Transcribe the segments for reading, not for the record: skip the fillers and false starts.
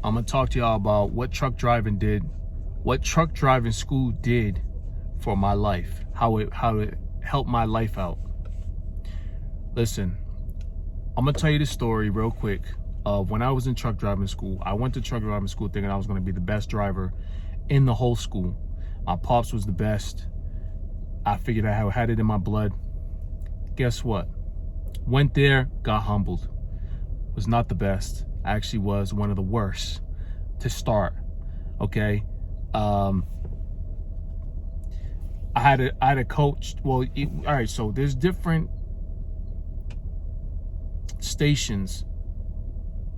I'm gonna talk to y'all about what truck driving school did for my life, how it helped my life out. Listen, I'm gonna tell you the story real quick of when I was in truck driving school. I went to truck driving school thinking I was gonna be the best driver in the whole school. My pops was the best. I figured I had it in my blood. Guess what? Went there, got humbled. Was not the best. I actually was one of the worst to start. Okay. I had a coach. Well, all right. So there's different stations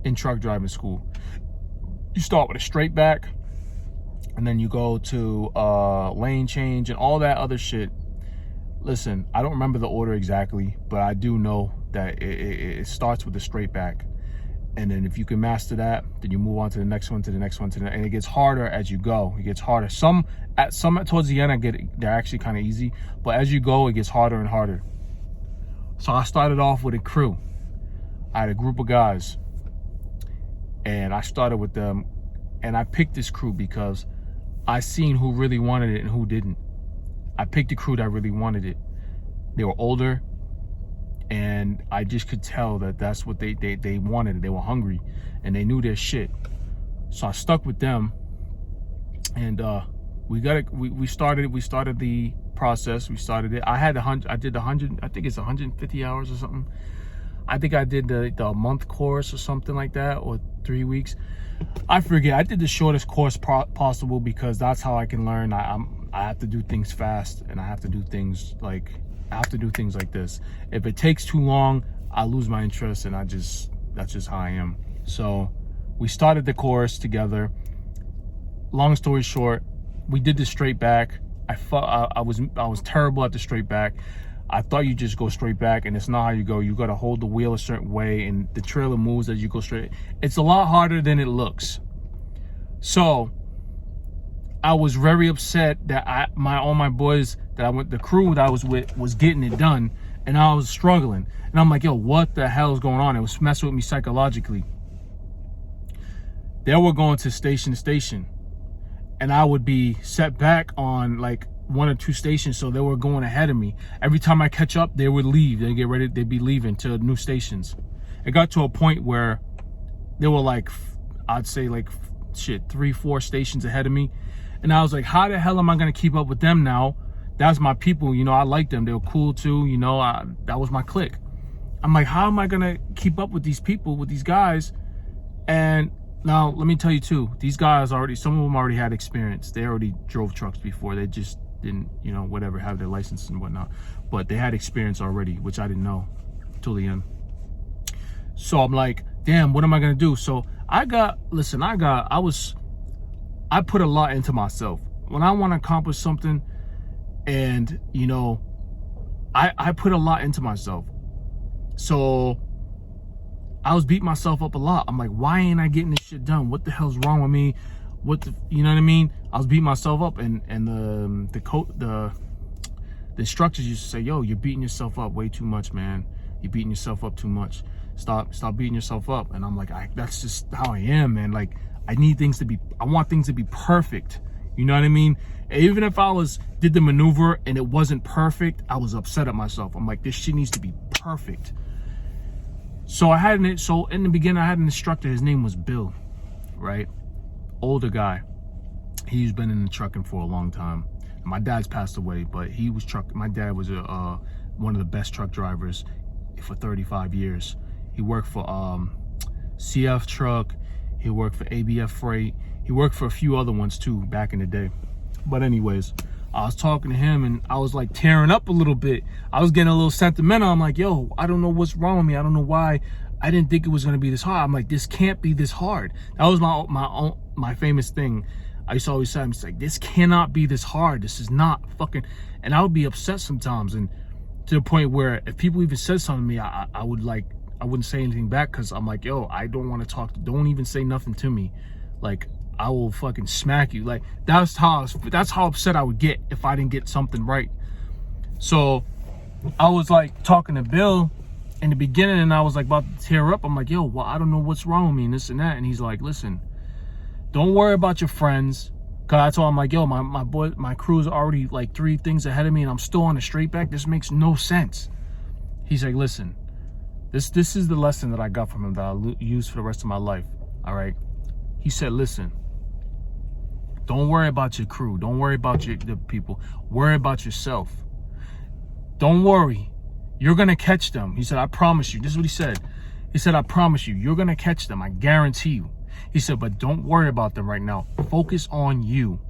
in truck driving school. You start with a straight back, and then you go to lane change and all that other shit. Listen, I don't remember the order exactly, but I do know that it starts with a straight back. And then if you can master that, then you move on to the next one, and it gets harder as you go. It gets harder. Some towards the end, they're actually kind of easy, but as you go, it gets harder and harder. So I started off with a crew. I had a group of guys, and I started with them, and I picked this crew because I seen who really wanted it and who didn't. I picked a crew that really wanted it. They were older, and I just could tell that that's what they wanted. They were hungry, and they knew their shit. So I stuck with them, and we started the process. We started it. I did 100. I think it's 150 hours or something. I think I did the month course or something like that, or 3 weeks. I forget. I did the shortest course possible because that's how I can learn. I have to do things fast, and I have to do things like this. If it takes too long, I lose my interest, and that's just how I am. So we started the course together. Long story short, we did the straight back. I was terrible at the straight back. I thought you just go straight back, and it's not how you go. You got to hold the wheel a certain way, and the trailer moves as you go straight. It's a lot harder than it looks. So I was very upset that all my boys the crew that I was with was getting it done, and I was struggling. And I'm like, yo, what the hell is going on? It was messing with me psychologically. They were going to station to station, and I would be set back on like 1 or 2 stations, so they were going ahead of me. Every time I catch up, they would leave. They'd get ready. They'd be leaving to new stations. It got to a point where they were like, I'd say like 3-4 stations ahead of me. And I was like, how the hell am I going to keep up with them now? That's my people, I like them. They were cool too, that was my clique. I'm like, how am I going to keep up with these people, with these guys? And now, let me tell you too, these guys some of them already had experience. They already drove trucks before. They just didn't, whatever, have their license and whatnot. But they had experience already, which I didn't know till the end. So I'm like, damn, what am I going to do? So I put a lot into myself. When I want to accomplish something, and I put a lot into myself. So I was beating myself up a lot. I'm like, why ain't I getting this shit done? What the hell's wrong with me? You know what I mean? I was beating myself up, and the instructors used to say, yo, you're beating yourself up way too much, man. You're beating yourself up too much. Stop beating yourself up. And I'm like, that's just how I am, man. Like, I want things to be perfect. You know what I mean? Even if I did the maneuver and it wasn't perfect, I was upset at myself. I'm like, this shit needs to be perfect. So in the beginning, I had an instructor. His name was Bill, right? Older guy. He's been in the trucking for a long time. My dad's passed away, but he was my dad was one of the best truck drivers for 35 years. He worked for CF Truck. He worked for ABF Freight. He worked for a few other ones too back in the day. But anyways, I was talking to him, and I was like tearing up a little bit. I was getting a little sentimental. I'm like, yo, I don't know what's wrong with me. I don't know why. I didn't think it was going to be this hard. I'm like, this can't be this hard. That was my famous thing. I used to always say, I'm just like, this cannot be this hard. This is not fucking. And I would be upset sometimes, and to the point where if people even said something to me, I wouldn't say anything back, because I'm like, yo, I don't want to talk. Don't even say nothing to me. Like, I will fucking smack you. Like, that's how upset I would get if I didn't get something right. So I was like talking to Bill in the beginning, and I was like about to tear up. I'm like, yo, well, I don't know what's wrong with me and this and that. And he's like, listen, Don't worry about your friends. Cause I told him, like, yo, my crew's already like 3 things ahead of me and I'm still on the straight back. This makes no sense. He's like, listen, this is the lesson that I got from him that I'll use for the rest of my life. All right. He said, listen, don't worry about your crew. Don't worry about the people. Worry about yourself. Don't worry. You're going to catch them. He said, I promise you. This is what he said. He said, I promise you, you're going to catch them. I guarantee you. He said, but don't worry about them right now. Focus on you.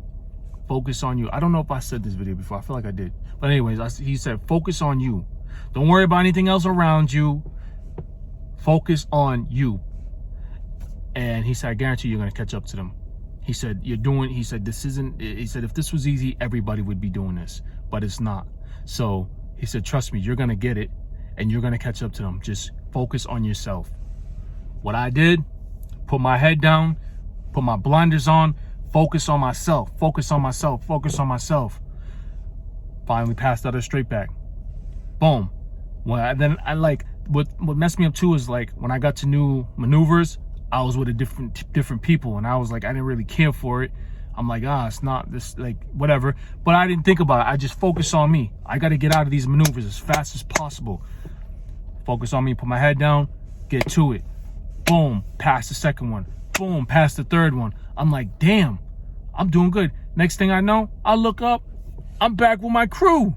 Focus on you. I don't know if I said this video before. I feel like I did. But anyways, he said, focus on you. Don't worry about anything else around you. Focus on you. And he said, I guarantee you're going to catch up to them. He said, he said, if this was easy, everybody would be doing this, but it's not. So he said, trust me, you're going to get it and you're going to catch up to them. Just focus on yourself. What I did, put my head down, put my blinders on, focus on myself, focus on myself, focus on myself. Finally passed out a straight back. Boom. Well, then what messed me up too is like when I got to new maneuvers, I was with different people and I was like, I didn't really care for it. I'm like, it's not this, like, whatever. But I didn't think about it. I just focused on me. I got to get out of these maneuvers as fast as possible. Focus on me, put my head down, get to it. Boom, pass the second one. Boom, pass the third one. I'm like, damn, I'm doing good. Next thing I know, I look up, I'm back with my crew.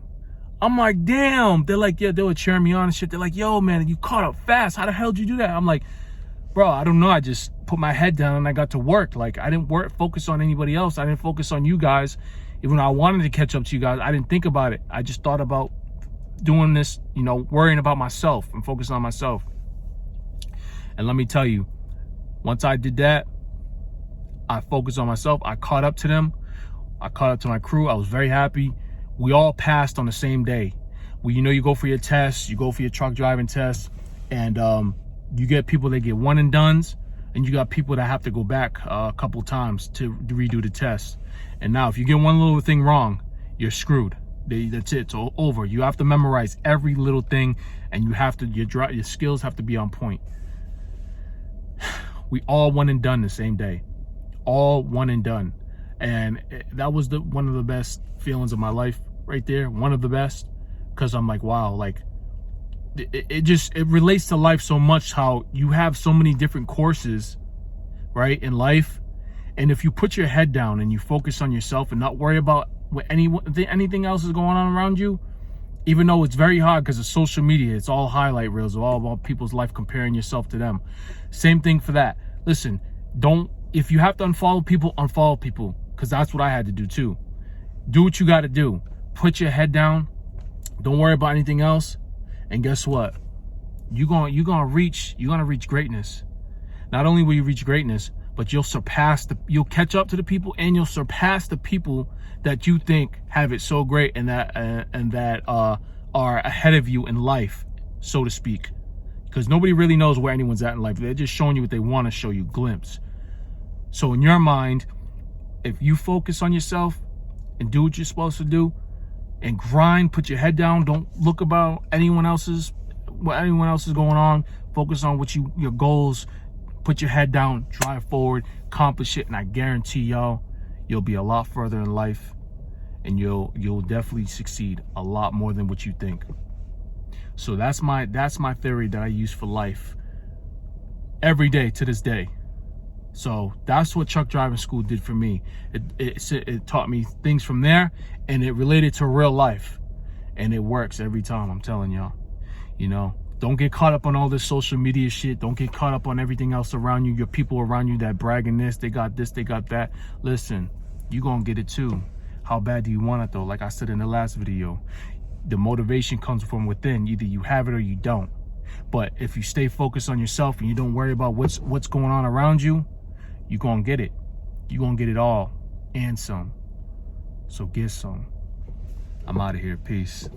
I'm like, damn. They're like, yeah, they were cheering me on and shit. They're like, yo, man, you caught up fast. How the hell did you do that? I'm like, bro, I don't know. I just put my head down and I got to work. Like, I didn't focus on anybody else. I didn't focus on you guys. Even though I wanted to catch up to you guys, I didn't think about it. I just thought about doing this, worrying about myself and focusing on myself. And let me tell you, once I did that, I focused on myself. I caught up to them. I caught up to my crew. I was very happy. We all passed on the same day. Well, you go for your tests, you go for your truck driving test, and you get people that get one and dones, and you got people that have to go back a couple times to redo the test. And now if you get one little thing wrong, you're screwed. That's it. It's over. You have to memorize every little thing, and you have to your skills have to be on point. We all one and done the same day. All one and done. And that was one of the best feelings of my life right there. One of the best. Because I'm like, wow, like it relates to life so much, how you have so many different courses, right, in life. And if you put your head down and you focus on yourself and not worry about what anything else is going on around you, even though it's very hard because of social media, it's all highlight reels, all about people's life, comparing yourself to them. Same thing for that. Listen, if you have to unfollow people, because that's what I had to do too. Do what you got to do. Put your head down. Don't worry about anything else. And guess what? You're gonna reach greatness. Not only will you reach greatness, but you'll catch up to the people, and you'll surpass the people that you think have it so great and that are ahead of you in life, so to speak. Because nobody really knows where anyone's at in life. They're just showing you what they want to show you, glimpse. So in your mind, if you focus on yourself and do what you're supposed to do and grind, put your head down, don't look about what anyone else is going on. Focus on your goals. Put your head down, drive forward, accomplish it, and I guarantee y'all, you'll be a lot further in life, and you'll definitely succeed a lot more than what you think. So that's my theory that I use for life every day to this day. So that's what truck driving school did for me. It taught me things from there, and it related to real life, and it works every time. I'm telling y'all. Don't get caught up on all this social media shit. Don't get caught up on everything else around you. Your people around you that bragging this, they got that. Listen, you gonna get it too. How bad do you want it though? Like I said in the last video, the motivation comes from within. Either you have it or you don't. But if you stay focused on yourself and you don't worry about what's going on around you, you're gonna get it. You're gonna get it all and some. So get some. I'm out of here. Peace.